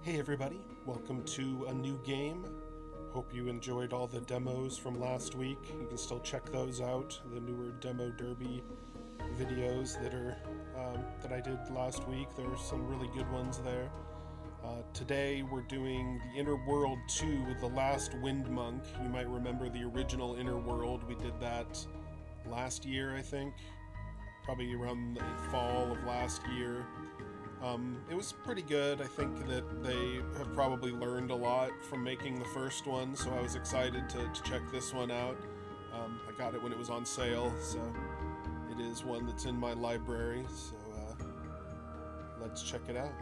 Hey everybody, welcome to a new game. Hope you enjoyed all the demos from last week. You can still check those out, the newer Demo Derby videos that I did last week. There were some really good ones there. Today we're doing the Inner World 2 with the last Wind Monk. You might remember the original Inner World. We did that last year, I think. Probably around the fall of last year. It was pretty good. I think that they have probably learned a lot from making the first one, so I was excited to check this one out. I got it when it was on sale, so it is one that's in my library, so let's check it out.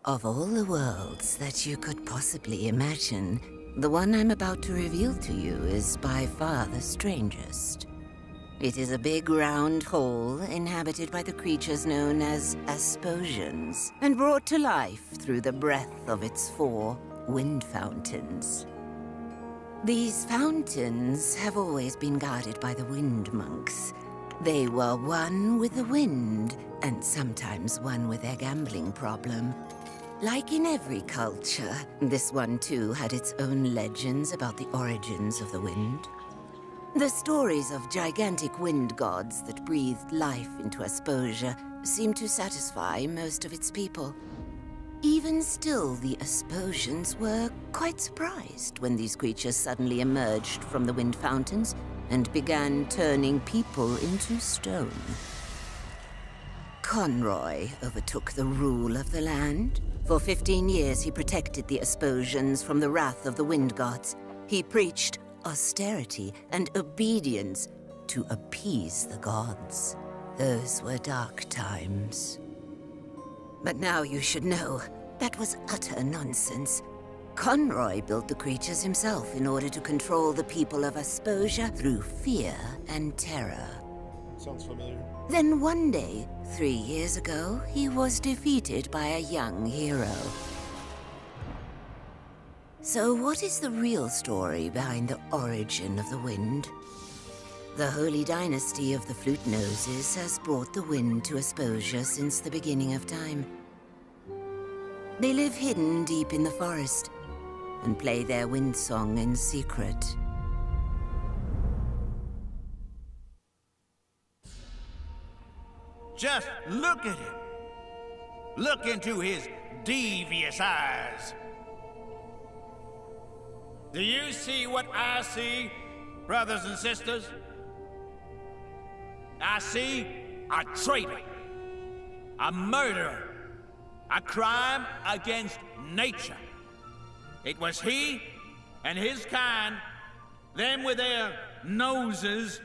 Of all the worlds that you could possibly imagine, the one I'm about to reveal to you is by far the strangest. It is a big round hole inhabited by the creatures known as Asposians, and brought to life through the breath of its 4 wind fountains. These fountains have always been guarded by the wind monks. They were one with the wind, and sometimes one with their gambling problem. Like in every culture, this one too had its own legends about the origins of the wind. The stories of gigantic wind gods that breathed life into Asposia seemed to satisfy most of its people. Even still, the Asposians were quite surprised when these creatures suddenly emerged from the wind fountains and began turning people into stone. Conroy overtook the rule of the land. For 15 years, he protected the Asposians from the wrath of the wind gods. He preached austerity and obedience to appease the gods. Those were dark times. But now you should know, that was utter nonsense. Conroy built the creatures himself in order to control the people of Asposia through fear and terror. Sounds familiar. Then one day, 3 years ago, he was defeated by a young hero. So what is the real story behind the origin of the wind? The holy dynasty of the Flute Noses has brought the wind to Asposia since the beginning of time. They live hidden deep in the forest and play their wind song in secret. Just look at him. Look into his devious eyes. Do you see what I see, brothers and sisters? I see a traitor, a murderer, a crime against nature. It was he and his kind, them with their noses,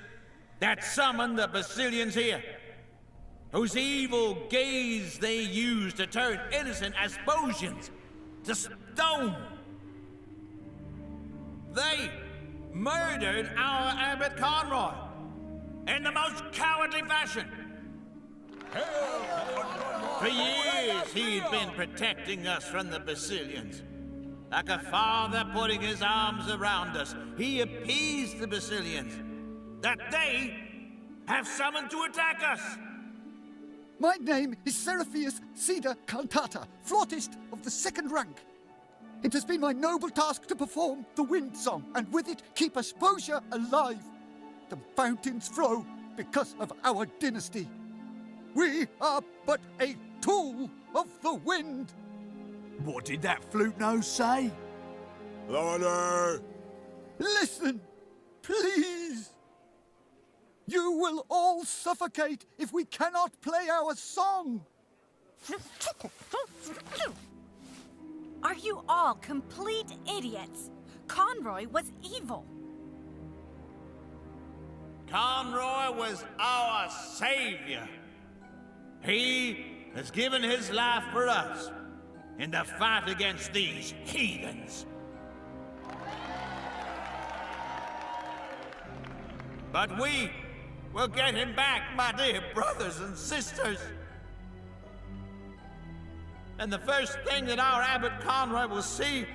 that summoned the Basilians here, whose evil gaze they used to turn innocent Asposians to stone. They murdered our Abbot Conroy in the most cowardly fashion. For years he'd been protecting us from the Basilians. Like a father putting his arms around us, he appeased the Basilians that they have summoned to attack us. My name is Seraphius Cedar Cantata, flautist of the 2nd rank. It has been my noble task to perform the wind song, and with it keep Asposia alive. The fountains flow because of our dynasty. We are but a tool of the wind. What did that flute nose say? Louder! Listen, please. You will all suffocate if we cannot play our song. Are you all complete idiots? Conroy was evil. Conroy was our savior. He has given his life for us in the fight against these heathens. But we will get him back, my dear brothers and sisters. And the first thing that our Abbot Conroy will see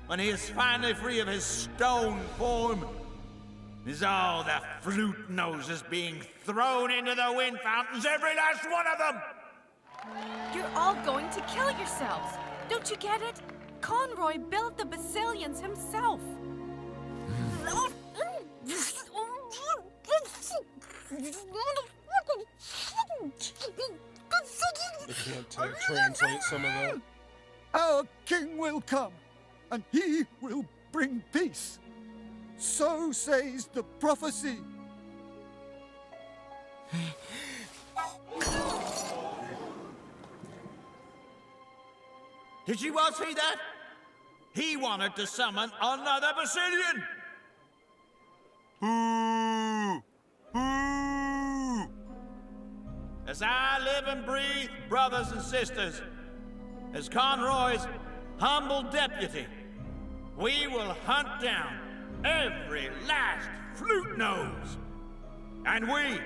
when he is finally free of his stone form is all the flute noses being thrown into the wind fountains, every last one of them! You're all going to kill yourselves. Don't you get it? Conroy built the Basilians himself. I can't translate some of that. Our king will come, and he will bring peace. So says the prophecy. Did you all see that? He wanted to summon another Basilian! Boo! Boo! As I live and breathe, brothers and sisters, as Conroy's humble deputy, we will hunt down every last flute nose, and we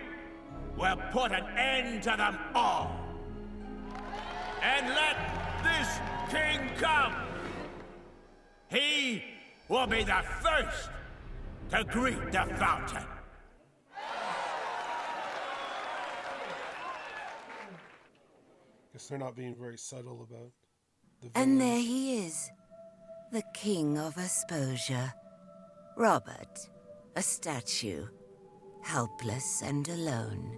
will put an end to them all. And let this king come. He will be the first to greet the fountain. Guess they're not being very subtle about the And villains. there he is, the king of Asposia. Robert, a statue, helpless and alone.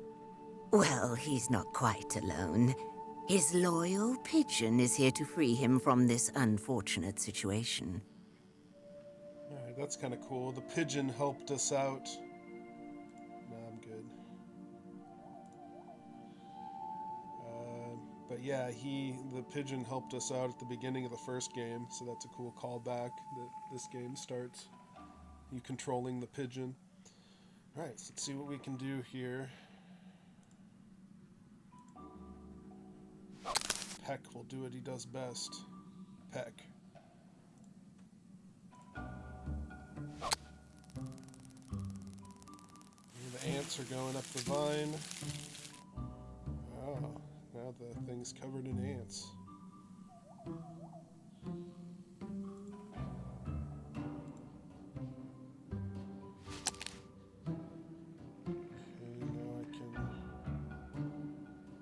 Well, he's not quite alone. His loyal pigeon is here to free him from this unfortunate situation. Alright, that's kind of cool. The pigeon helped us out. No, I'm good. But yeah, the pigeon helped us out at the beginning of the first game, so that's a cool callback that this game starts. You controlling the pigeon. Alright, so let's see what we can do here. Peck will do what he does best. Peck. The ants are going up the vine. Oh, now the thing's covered in ants. Okay, now I can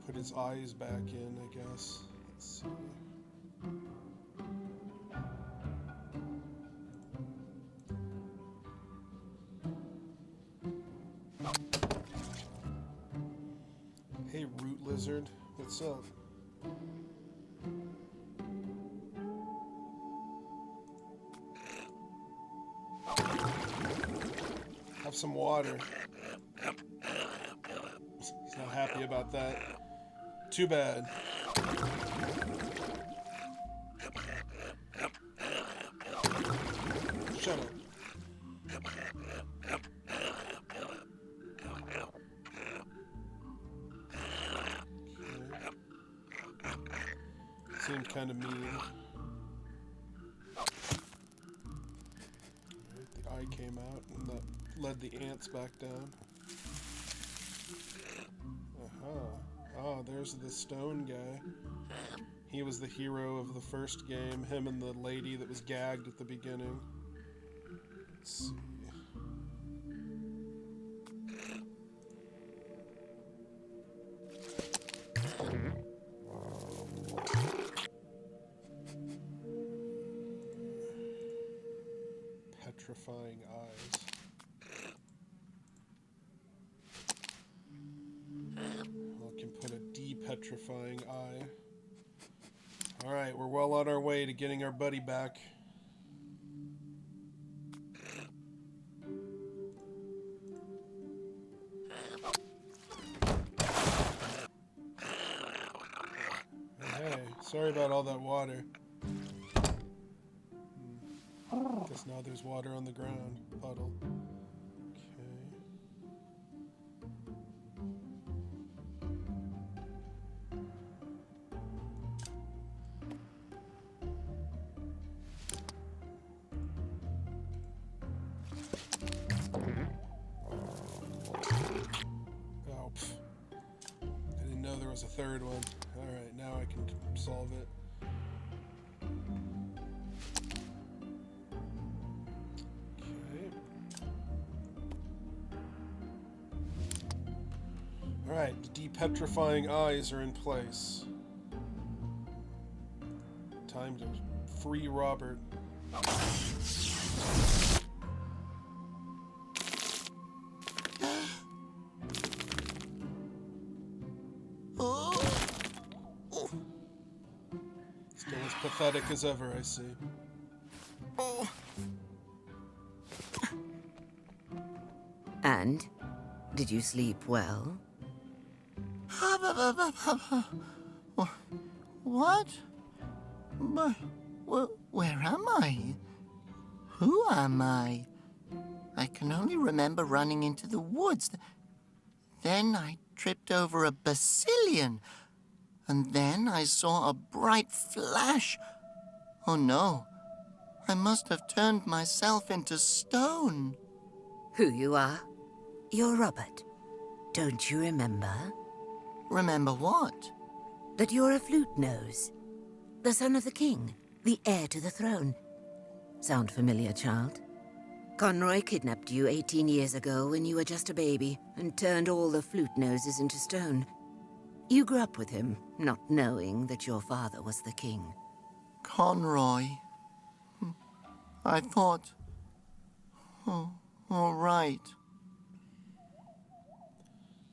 put his eyes back in, I guess. Let's see. Hey, root lizard, what's up? Have some water. He's not happy about that. Too bad. Shut up. Seemed kind of mean. The eye came out and that led the ants back down. Oh, there's the stone guy. He was the hero of the first game. Him and the lady that was gagged at the beginning. Let's see. Petrifying eyes. I can put a de-petrifying eye. Alright, we're well on our way to getting our buddy back. Hey, sorry about all that water. Guess now there's water on the ground. Puddle. Oh, pff. I didn't know there was a third one. Alright, now I can solve it. Okay. Alright, the depetrifying eyes are in place. Time to free Robert. Still as pathetic as ever, I see. And? Did you sleep well? What? Where am I? Who am I? I can only remember running into the woods. Then I tripped over a basilian. And then I saw a bright flash. Oh no, I must have turned myself into stone. Who you are? You're Robert. Don't you remember? Remember what? That you're a flute nose. The son of the king, the heir to the throne. Sound familiar, child? Conroy kidnapped you 18 years ago when you were just a baby and turned all the flute noses into stone. You grew up with him, not knowing that your father was the king. Conroy. I thought... Oh, all right.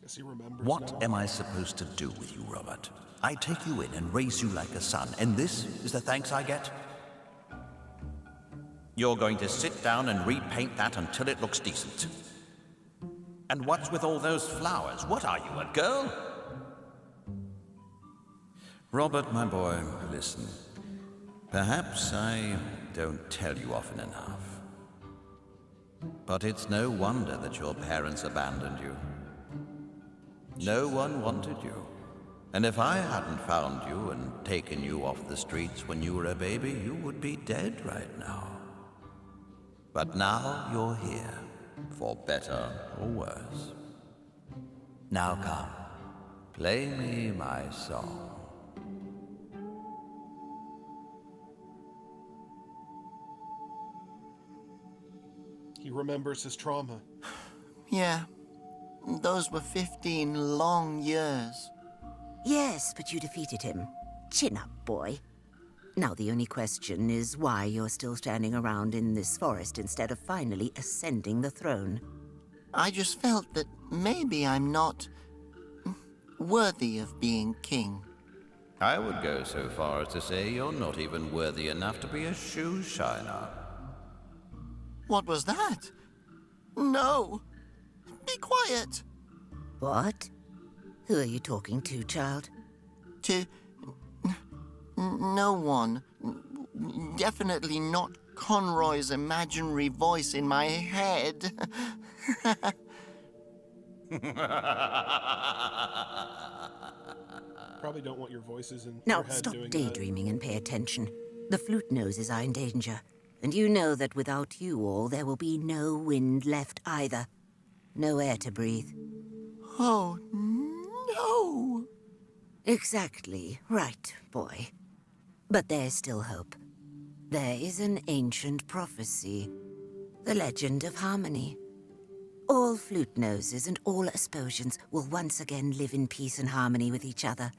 Guess he remembers What now. am I supposed to do with you, Robert? I take you in and raise you like a son, and this is the thanks I get? You're going to sit down and repaint that until it looks decent. And what's with all those flowers? What are you, a girl? Robert, my boy, listen. Perhaps I don't tell you often enough. But it's no wonder that your parents abandoned you. No one wanted you. And if I hadn't found you and taken you off the streets when you were a baby, you would be dead right now. But now you're here, for better or worse. Now come, play me my song. He remembers his trauma. Yeah, those were 15 long years. Yes, but you defeated him. Chin up, boy. Now the only question is why you're still standing around in this forest instead of finally ascending the throne. I just felt that maybe I'm not worthy of being king. I would go so far as to say you're not even worthy enough to be a shoe shiner. What was that? No! Be quiet! What? Who are you talking to, child? To... no one. Definitely not Conroy's imaginary voice in my head. Probably don't want your voices in Now your head stop doing daydreaming and pay attention. The flute noses are in danger. And you know that without you all, there will be no wind left either. No air to breathe. Oh, no! Exactly right, boy. But there's still hope. There is an ancient prophecy. The legend of harmony. All flute noses and all Asposians will once again live in peace and harmony with each other,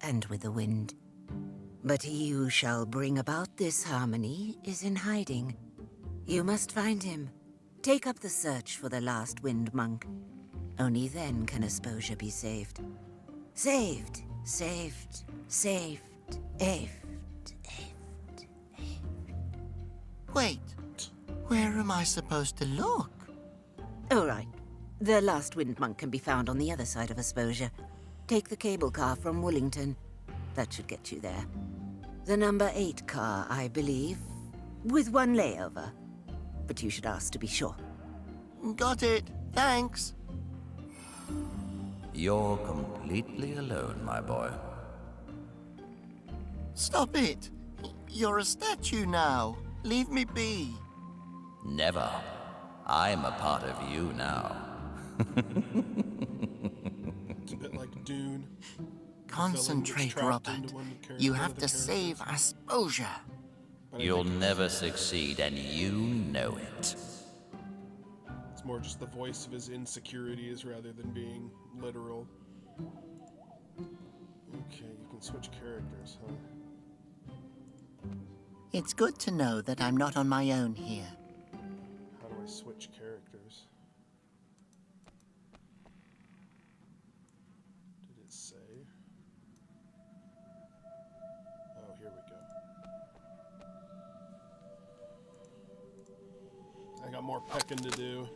and with the wind. But he who shall bring about this harmony is in hiding. You must find him. Take up the search for the last wind monk. Only then can Asposia be saved. Saved, saved, saved, saved. Wait, where am I supposed to look? All right. The last wind monk can be found on the other side of Asposia. Take the cable car from Woolington. That should get you there. The number 8 car, I believe, with one layover. But you should ask to be sure. Got it. Thanks. You're completely alone, my boy. Stop it. You're a statue now. Leave me be. Never. I'm a part of you now. It's a bit like Dune. Concentrate, trapped Robert. into one character You of have the to save Asposia. But I You'll think never succeed, and you know it. it's more just the voice of his insecurities rather than being literal. Okay, you can switch characters, huh? It's good to know that I'm not on my own here. How do I switch characters? Did it say? Oh, here we go. I got more pecking to do.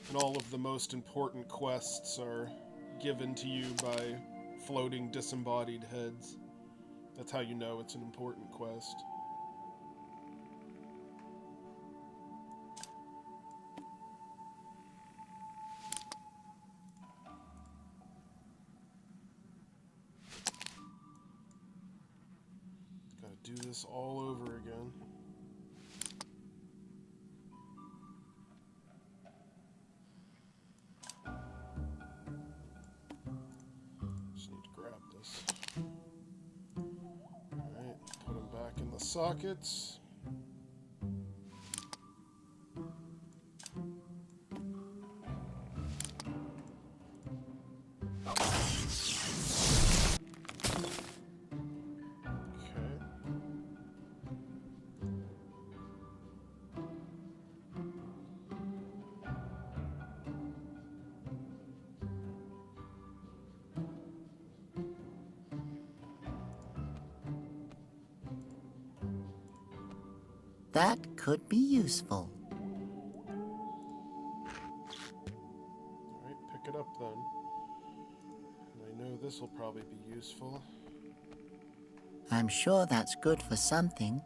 And all of the most important quests are given to you by floating disembodied heads. That's how you know it's an important quest. Gotta do this all over again. Sockets. That could be useful. Alright, pick it up then. And I know this will probably be useful. I'm sure that's good for something.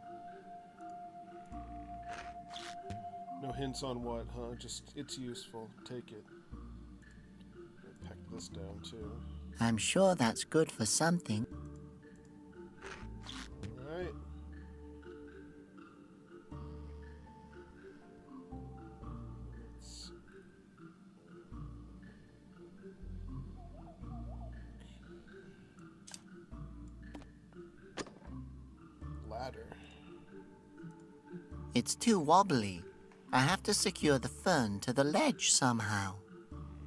No hints on what, huh? Just, it's useful. Take it. I'll peck this down too. I'm sure that's good for something. Alright. Ladder. It's too wobbly. I have to secure the fern to the ledge somehow.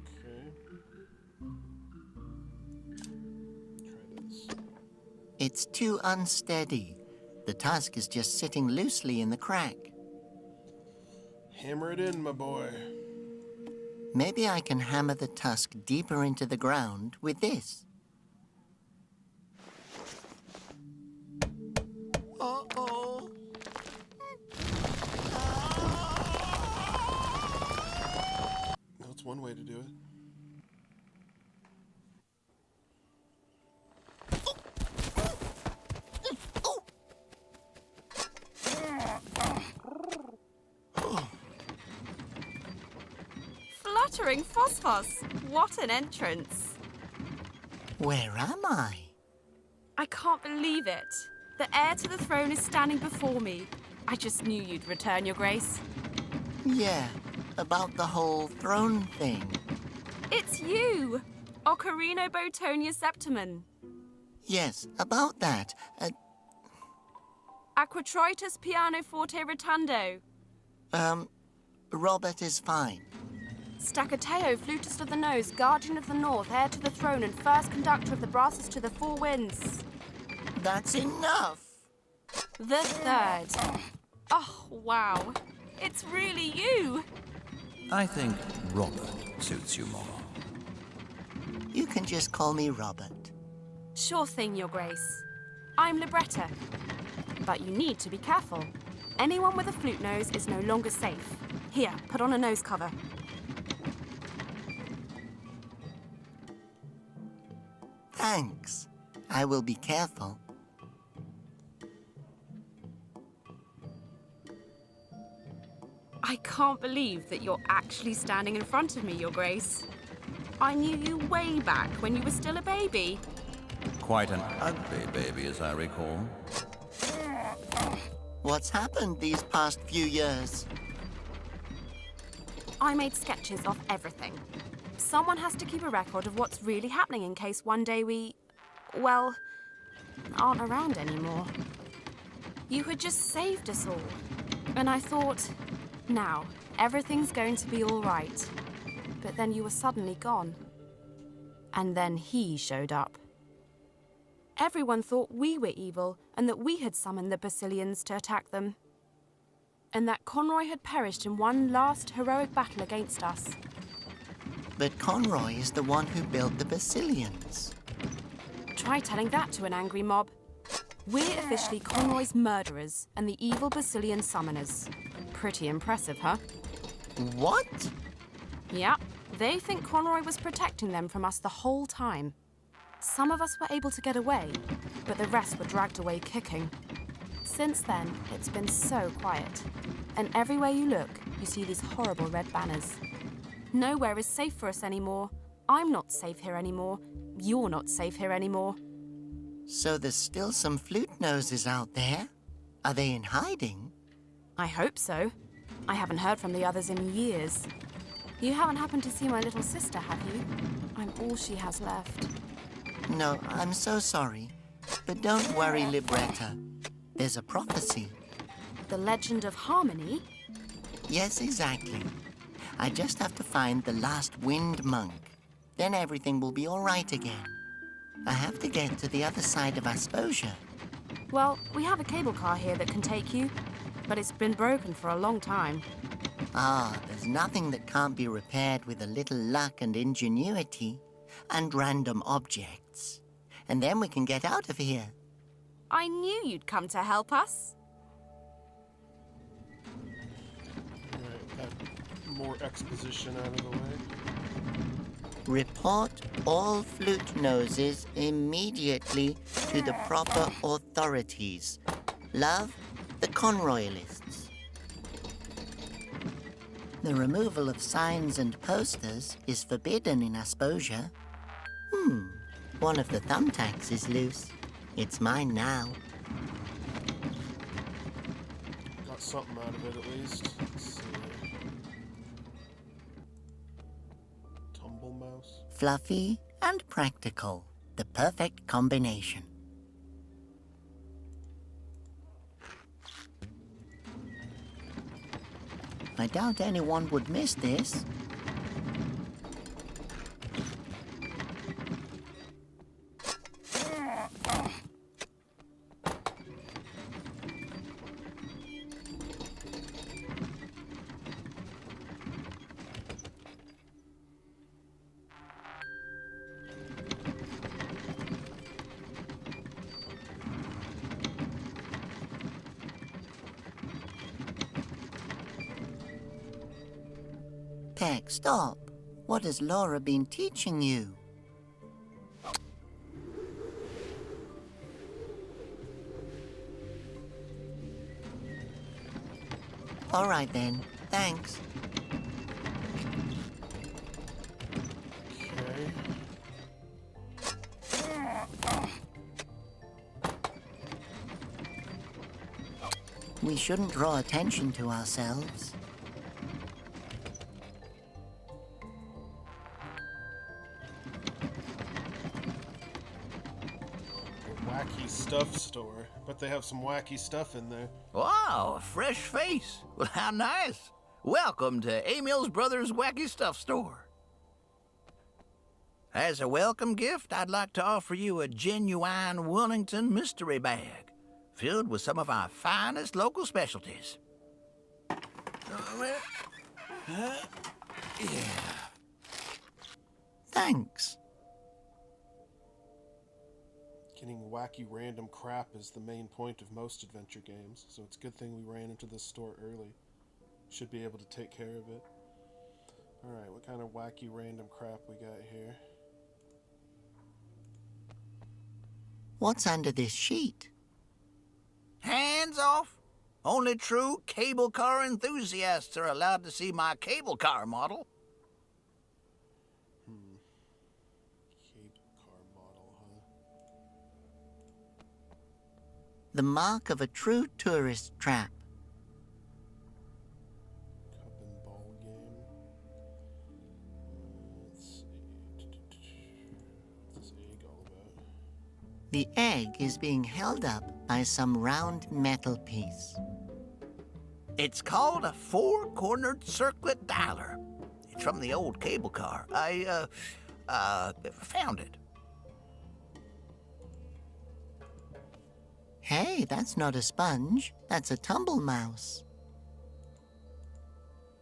Okay. Try this. It's too unsteady. The tusk is just sitting loosely in the crack. Hammer it in, my boy. Maybe I can hammer the tusk deeper into the ground with this. Uh-oh. That's one way to do it. Fluttering Phosphos! What an entrance! Where am I? I can't believe it. The heir to the throne is standing before me. I just knew you'd return, Your Grace. Yeah, about the whole throne thing. It's you! Ocarino Botonia Septiman. Yes, about that. Aquatritus Pianoforte Rotundo. Robert is fine. Stacateo, flutist of the nose, guardian of the north, heir to the throne, and first conductor of the brasses to the four winds. That's enough! The third. Oh, wow. It's really you! I think Robert suits you more. You can just call me Robert. Sure thing, Your Grace. I'm Libretta. But you need to be careful. Anyone with a flute nose is no longer safe. Here, put on a nose cover. Thanks. I will be careful. I can't believe that you're actually standing in front of me, Your Grace. I knew you way back when you were still a baby. Quite an ugly baby, as I recall. What's happened these past few years? I made sketches of everything. Someone has to keep a record of what's really happening in case one day we, well, aren't around anymore. You had just saved us all. And I thought, now, everything's going to be all right. But then you were suddenly gone. And then he showed up. Everyone thought we were evil and that we had summoned the Basilians to attack them. And that Conroy had perished in one last heroic battle against us. But Conroy is the one who built the Basilians. Try telling that to an angry mob. We're officially Conroy's murderers and the evil Basilian summoners. Pretty impressive, huh? What? Yeah, they think Conroy was protecting them from us the whole time. Some of us were able to get away, but the rest were dragged away kicking. Since then, it's been so quiet. And everywhere you look, you see these horrible red banners. Nowhere is safe for us anymore. I'm not safe here anymore. You're not safe here anymore. So there's still some flute noses out there? Are they in hiding? I hope so. I haven't heard from the others in years. You haven't happened to see my little sister, have you? I'm all she has left. No, I'm so sorry. But don't worry, Libretta. There's a prophecy. The legend of Harmony? Yes, exactly. I just have to find the last wind monk. Then everything will be all right again. I have to get to the other side of Asposia. Well, we have a cable car here that can take you, but it's been broken for a long time. Ah, there's nothing that can't be repaired with a little luck and ingenuity and random objects. And then we can get out of here. I knew you'd come to help us. Alright, got more exposition out of the way. Report all flute noses immediately to the proper authorities. Love, the Conroyalists. The removal of signs and posters is forbidden in Asposia. One of the thumbtacks is loose. It's mine now. Got something out of it at least. Let's see. Tumble mouse. Fluffy and practical. The perfect combination. I doubt anyone would miss this. Peck, stop. What has Laura been teaching you? All right then. Thanks. Okay. We shouldn't draw attention to ourselves. Wacky stuff store. Bet they have some wacky stuff in there. Wow, a fresh face. Well, how nice. Welcome to Emil's Brothers Wacky Stuff Store. As a welcome gift, I'd like to offer you a genuine Wellington mystery bag filled with some of our finest local specialties. Thanks. Getting wacky random crap is the main point of most adventure games, so it's a good thing we ran into this store early. Should be able to take care of it. Alright, what kind of wacky random crap we got here? What's under this sheet? Hands off. Only true cable car enthusiasts are allowed to see my cable car model. Cable car model, huh? The mark of a true tourist trap. Cup and ball game. Let's see. What's this egg all about? The egg is being held up by some round metal piece. It's called a four-cornered circlet dialer. It's from the old cable car. I found it. Hey, that's not a sponge. That's a tumble mouse.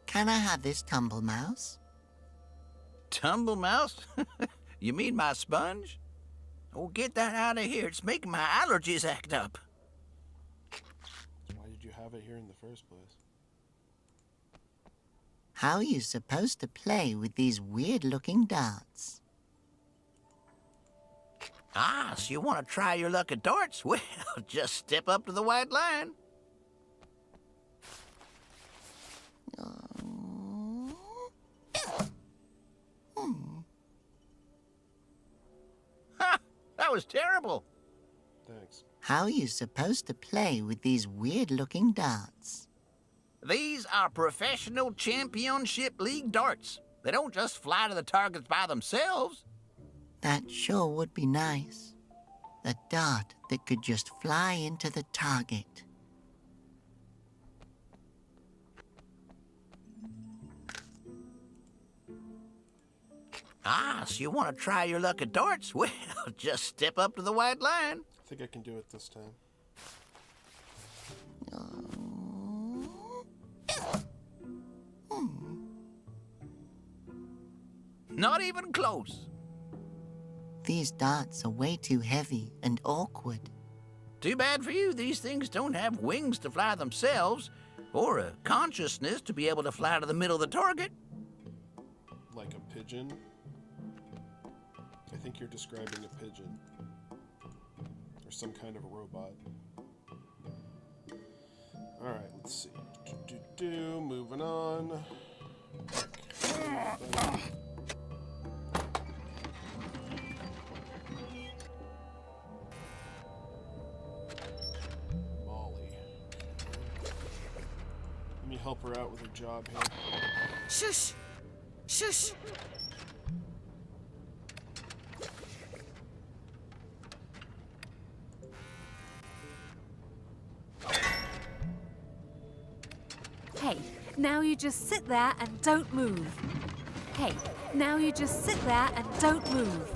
Can I have this tumble mouse? Tumble mouse? You mean my sponge? Oh, get that out of here. It's making my allergies act up. Why did you have it here in the first place? How are you supposed to play with these weird-looking darts? Ah, so you want to try your luck at darts? Well, just step up to the white line. Ha! That was terrible. Thanks. How are you supposed to play with these weird-looking darts? These are professional championship league darts. They don't just fly to the targets by themselves. That sure would be nice. A dart that could just fly into the target. Ah, so you want to try your luck at darts? Well, just step up to the white line. I think I can do it this time. Not even close. These darts are way too heavy and awkward. Too bad for you. These things don't have wings to fly themselves, or a consciousness to be able to fly to the middle of the target. Like a pigeon? I think you're describing a pigeon. Or some kind of a robot. Alright, let's see. Moving on. Molly. Let me help her out with her job here. Shush! Shush! Hey, now you just sit there and don't move. Hey, now you just sit there and don't move.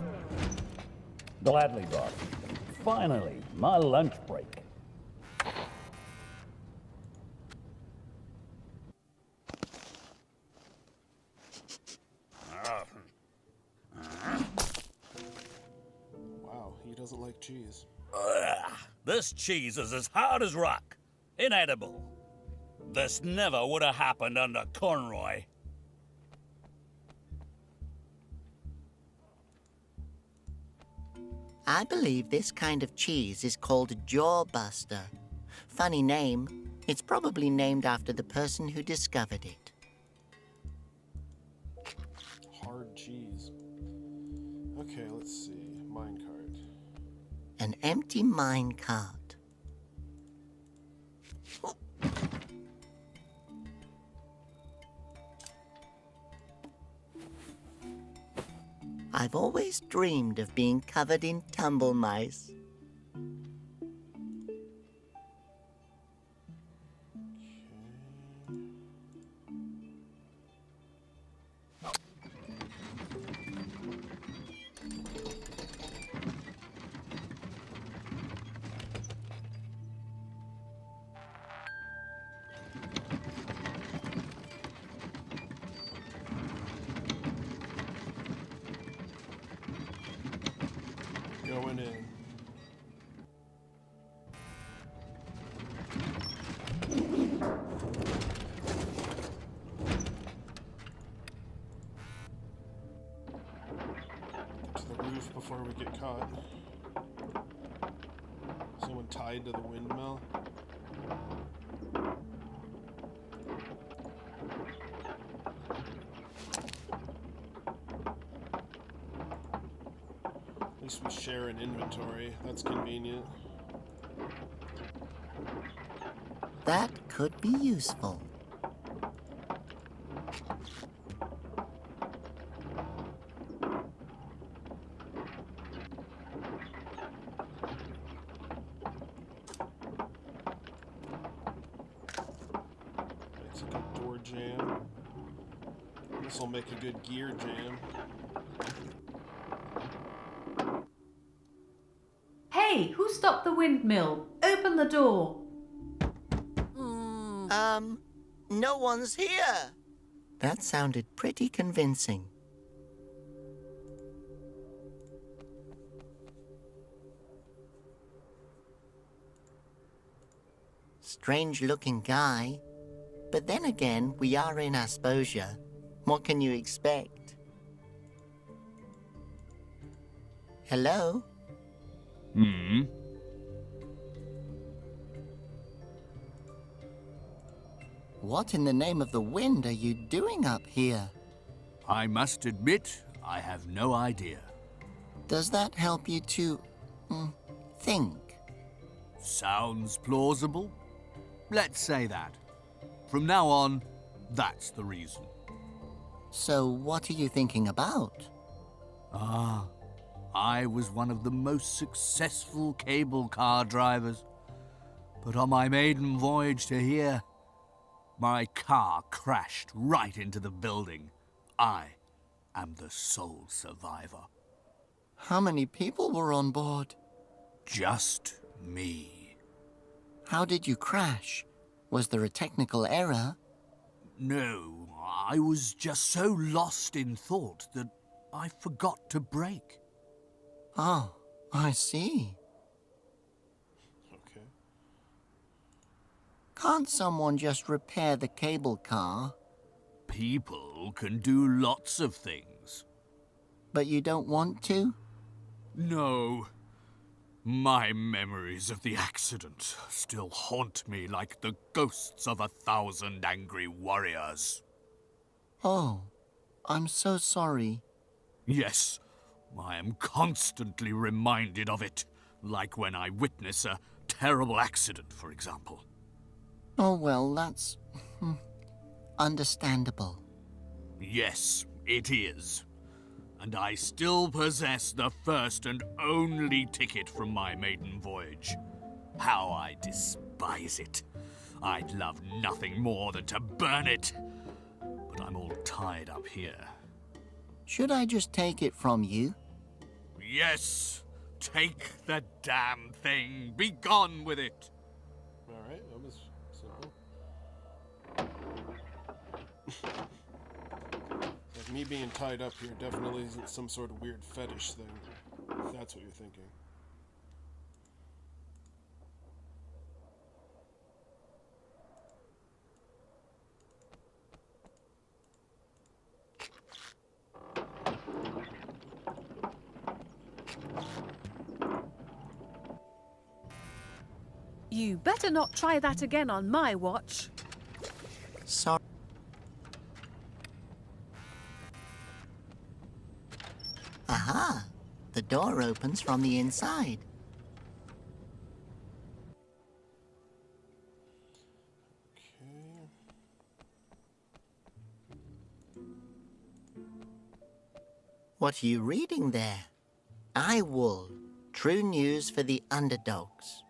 Gladly, Doc. Finally, my lunch break. Wow, he doesn't like cheese. This cheese is as hard as rock. Inedible. This never would have happened under Conroy. I believe this kind of cheese is called Jawbuster. Funny name. It's probably named after the person who discovered it. Hard cheese. Okay, let's see. Minecart. An empty mine cart. I've always dreamed of being covered in tumble mice. Going in. Get to the roof before we get caught. Someone tied to the windmill. At least we share an inventory. That's convenient. That could be useful. jam. This will make a good gear jam. Hey, who stopped the windmill? Open the door. No one's here. That sounded pretty convincing. Strange-looking guy. But then again, we are in Asposia. What can you expect? Hello? What in the name of the wind are you doing up here? I must admit, I have no idea. Does that help you to, think? Sounds plausible. Let's say that. From now on, that's the reason. So what are you thinking about? I was one of the most successful cable car drivers. But on my maiden voyage to here, my car crashed right into the building. I am the sole survivor. How many people were on board? Just me. How did you crash? Was there a technical error? No, I was just so lost in thought that I forgot to brake. Oh, I see. Okay. Can't someone just repair the cable car? People can do lots of things. But you don't want to? No. My memories of the accident still haunt me like the ghosts of 1,000 angry warriors. Oh, I'm so sorry. Yes, I am constantly reminded of it, like when I witness a terrible accident, for example. Oh, well, that's understandable. Yes, it is. And I still possess the first and only ticket from my maiden voyage. How I despise it. I'd love nothing more than to burn it. But I'm all tied up here. Should I just take it from you? Yes, take the damn thing. Be gone with it. Alright, that was simple. Like, me being tied up here definitely isn't some sort of weird fetish thing, if that's what you're thinking. You better not try that again on my watch. Sorry. Aha! The door opens from the inside. Okay. What are you reading there? I Wool. True news for the underdogs.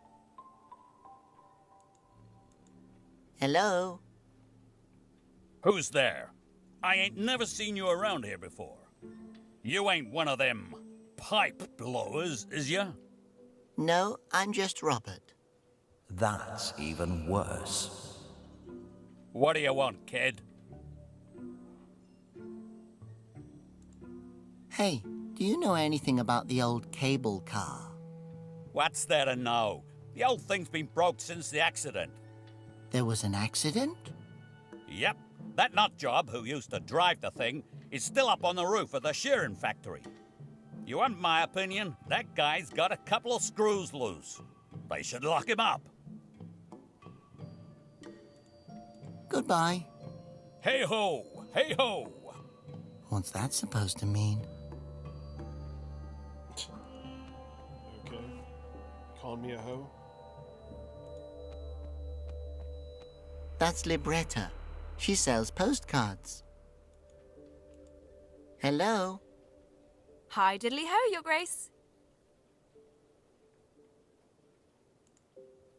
Hello? Who's there? I ain't never seen you around here before. You ain't one of them pipe blowers, is ya? No, I'm just Robert. That's even worse. What do you want, kid? Hey, do you know anything about the old cable car? What's there to know? The old thing's been broke since the accident. There was an accident? Yep, that nutjob who used to drive the thing is still up on the roof of the shearing factory. You want my opinion? That guy's got a couple of screws loose. They should lock him up. Goodbye. Hey-ho! Hey-ho! What's that supposed to mean? Okay. Calling me a hoe? That's Libretta. She sells postcards. Hello? Hi, diddly ho, Your Grace.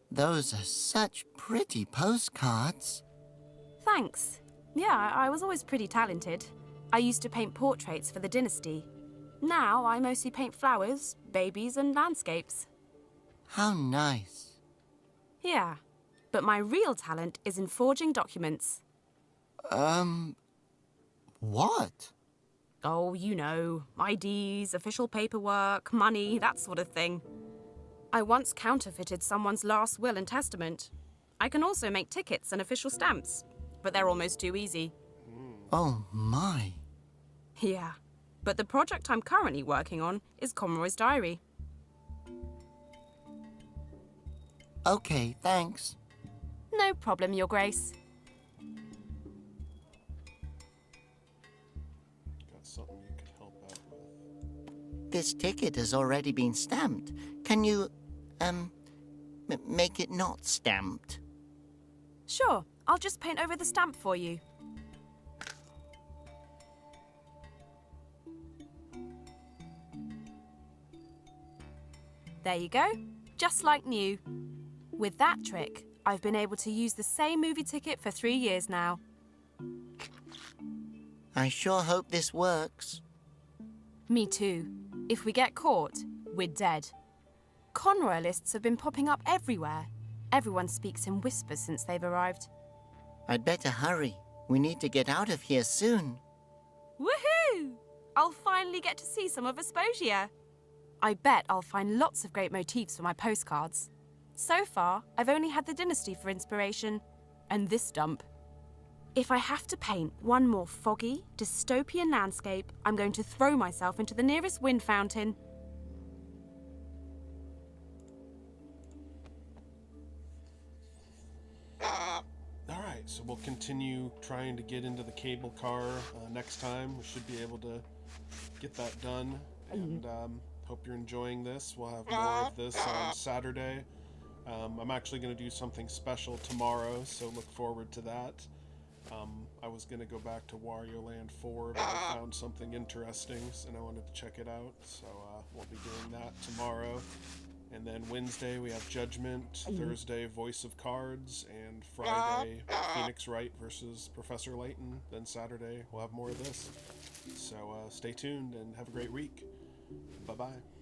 Those are such pretty postcards. Thanks. Yeah, I was always pretty talented. I used to paint portraits for the dynasty. Now I mostly paint flowers, babies, and landscapes. How nice. Yeah, but my real talent is in forging documents. What? Oh, you know, IDs, official paperwork, money, that sort of thing. I once counterfeited someone's last will and testament. I can also make tickets and official stamps, but they're almost too easy. Oh, my. Yeah, but the project I'm currently working on is Conroy's diary. Okay, thanks. No problem, Your Grace. Got something you could help out with. This ticket has already been stamped. Can you, make it not stamped? Sure, I'll just paint over the stamp for you. There you go, just like new. With that trick, I've been able to use the same movie ticket for 3 years now. I sure hope this works. Me too. If we get caught, we're dead. Conroy lists have been popping up everywhere. Everyone speaks in whispers since they've arrived. I'd better hurry. We need to get out of here soon. Woohoo! I'll finally get to see some of Vesposia. I bet I'll find lots of great motifs for my postcards. So far, I've only had the dynasty for inspiration, and this dump. If I have to paint one more foggy, dystopian landscape, I'm going to throw myself into the nearest wind fountain. Alright, so we'll continue trying to get into the cable car next time. We should be able to get that done. And hope you're enjoying this. We'll have more of this on Saturday. I'm actually going to do something special tomorrow, so look forward to that. I was going to go back to Wario Land 4, but I found something interesting, and I wanted to check it out. So we'll be doing that tomorrow. And then Wednesday we have Judgment, Thursday Voice of Cards, and Friday Phoenix Wright versus Professor Layton. Then Saturday we'll have more of this. So stay tuned and have a great week. Bye-bye.